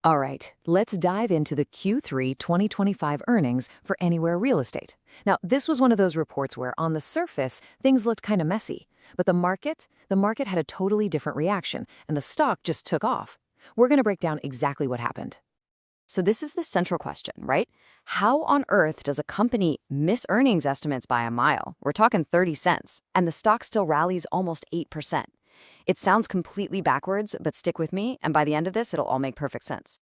All right, let's dive into the Q3 2025 earnings for Anywhere Real Estate. Now, this was one of those reports where on the surface, things looked kind of messy, but the market had a totally different reaction, and the stock just took off. We're going to break down exactly what happened. So this is the central question, right? How on earth does a company miss earnings estimates by a mile? We're talking 30 cents, and the stock still rallies almost 8%. It sounds completely backwards, but stick with me, and by the end of this, it'll all make perfect sense.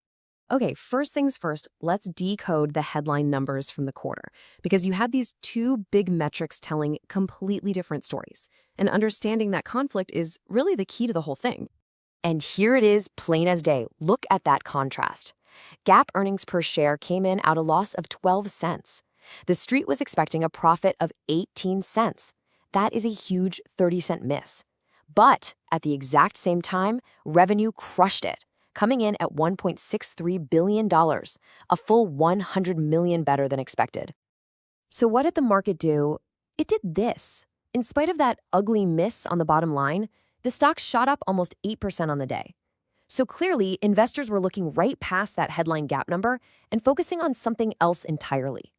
Okay, first things first, let's decode the headline numbers from the quarter, because you had these two big metrics telling completely different stories. And understanding that conflict is really the key to the whole thing. And here it is, plain as day. Look at that contrast. GAAP earnings per share came in at a loss of 12 cents. The street was expecting a profit of 18 cents. That is a huge 30-cent miss. But at the exact same time, revenue crushed it, coming in at $1.63 billion, a full $100 million better than expected. So what did the market do? It did this. In spite of that ugly miss on the bottom line, the stock shot up almost 8% on the day. So clearly, investors were looking right past that headline gap number and focusing on something else entirely.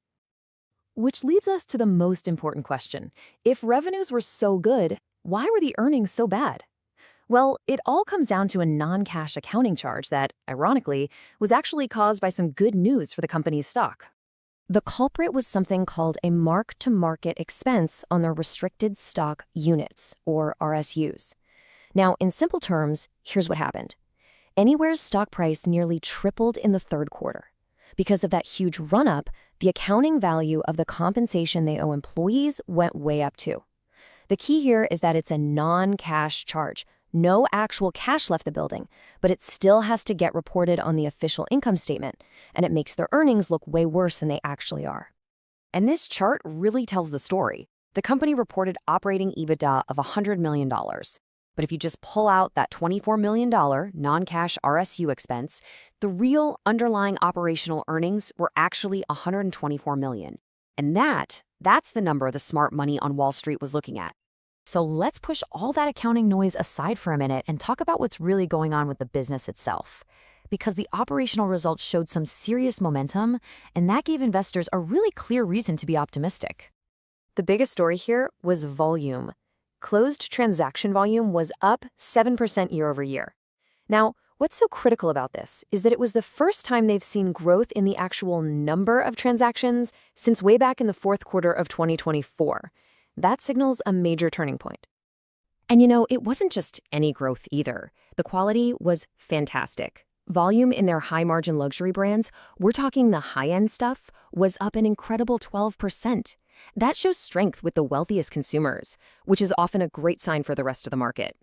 Which leads us to the most important question. If revenues were so good, why were the earnings so bad? Well, it all comes down to a non-cash accounting charge that, ironically, was actually caused by some good news for the company's stock. The culprit was something called a mark-to-market expense on their restricted stock units, or RSUs. Now, in simple terms, here's what happened. Anywhere's stock price nearly tripled in the third quarter. Because of that huge run-up, the accounting value of the compensation they owe employees went way up too. The key here is that it's a non-cash charge. No actual cash left the building, but it still has to get reported on the official income statement, and it makes their earnings look way worse than they actually are. And this chart really tells the story. The company reported operating EBITDA of $100 million. But if you just pull out that $24 million non-cash RSU expense, the real underlying operational earnings were actually $124 million. And that's the number the smart money on Wall Street was looking at. So let's push all that accounting noise aside for a minute and talk about what's really going on with the business itself. Because the operational results showed some serious momentum, and that gave investors a really clear reason to be optimistic. The biggest story here was volume. Closed transaction volume was up 7% year over year. Now, what's so critical about this is that it was the first time they've seen growth in the actual number of transactions since way back in the fourth quarter of 2024. That signals a major turning point. And it wasn't just any growth either. The quality was fantastic. Volume in their high-margin luxury brands, we're talking the high-end stuff, was up an incredible 12%. That shows strength with the wealthiest consumers, which is often a great sign for the rest of the market.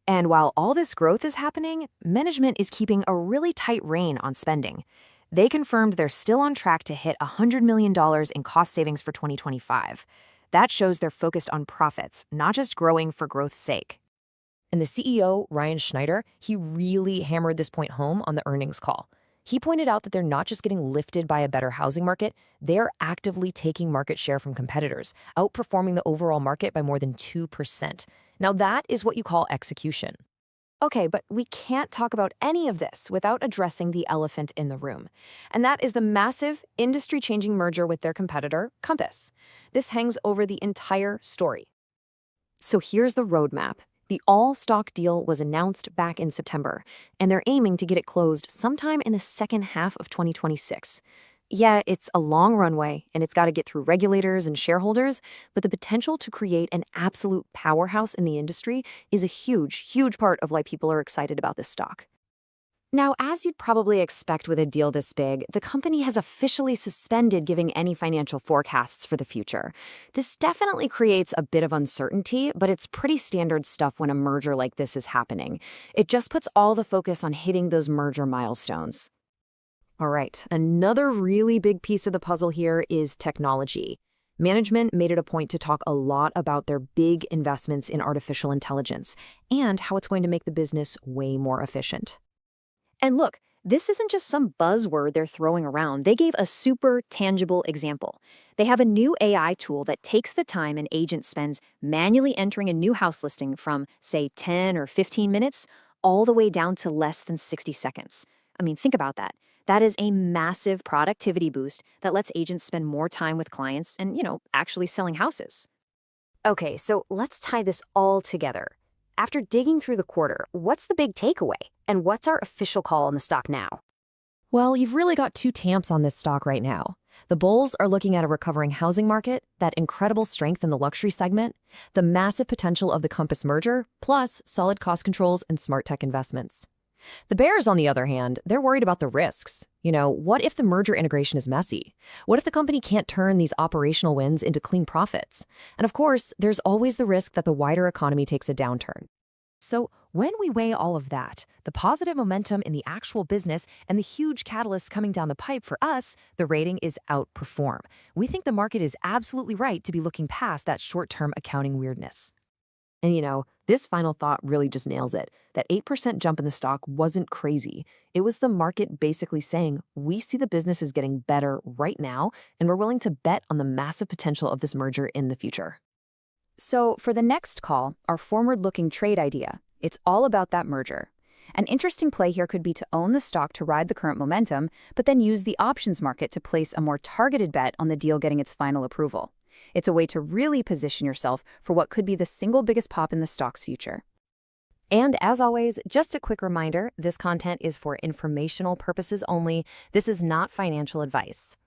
And while all this growth is happening, management is keeping a really tight rein on spending. They confirmed they're still on track to hit $100 million in cost savings for 2025. That shows they're focused on profits, not just growing for growth's sake. And the CEO, Ryan Schneider, he really hammered this point home on the earnings call. He pointed out that they're not just getting lifted by a better housing market, they're actively taking market share from competitors, outperforming the overall market by more than 2%. Now that is what you call execution. Okay, but we can't talk about any of this without addressing the elephant in the room. And that is the massive, industry-changing merger with their competitor, Compass. This hangs over the entire story. So here's the roadmap. The all-stock deal was announced back in September, and they're aiming to get it closed sometime in the second half of 2026. Yeah, it's a long runway, and it's got to get through regulators and shareholders, but the potential to create an absolute powerhouse in the industry is a huge, huge part of why people are excited about this stock. Now, as you'd probably expect with a deal this big, the company has officially suspended giving any financial forecasts for the future. This definitely creates a bit of uncertainty, but it's pretty standard stuff when a merger like this is happening. It just puts all the focus on hitting those merger milestones. All right, another really big piece of the puzzle here is technology. Management made it a point to talk a lot about their big investments in artificial intelligence and how it's going to make the business way more efficient. And look, this isn't just some buzzword they're throwing around. They gave a super tangible example. They have a new AI tool that takes the time an agent spends manually entering a new house listing from, say, 10 or 15 minutes, all the way down to less than 60 seconds. I mean, think about that. That is a massive productivity boost that lets agents spend more time with clients and, actually selling houses. Okay, so let's tie this all together. After digging through the quarter, what's the big takeaway? And what's our official call on the stock now? Well, you've really got two camps on this stock right now. The bulls are looking at a recovering housing market, that incredible strength in the luxury segment, the massive potential of the Compass merger, plus solid cost controls and smart tech investments. The bears, on the other hand, they're worried about the risks. What if the merger integration is messy? What if the company can't turn these operational wins into clean profits? And of course, there's always the risk that the wider economy takes a downturn. So when we weigh all of that, the positive momentum in the actual business and the huge catalysts coming down the pipe for us, the rating is outperform. We think the market is absolutely right to be looking past that short-term accounting weirdness. And this final thought really just nails it. That 8% jump in the stock wasn't crazy. It was the market basically saying, we see the business is getting better right now, and we're willing to bet on the massive potential of this merger in the future. So for the next call, our forward-looking trade idea, it's all about that merger. An interesting play here could be to own the stock to ride the current momentum, but then use the options market to place a more targeted bet on the deal getting its final approval. It's a way to really position yourself for what could be the single biggest pop in the stock's future. And as always, just a quick reminder, this content is for informational purposes only. This is not financial advice.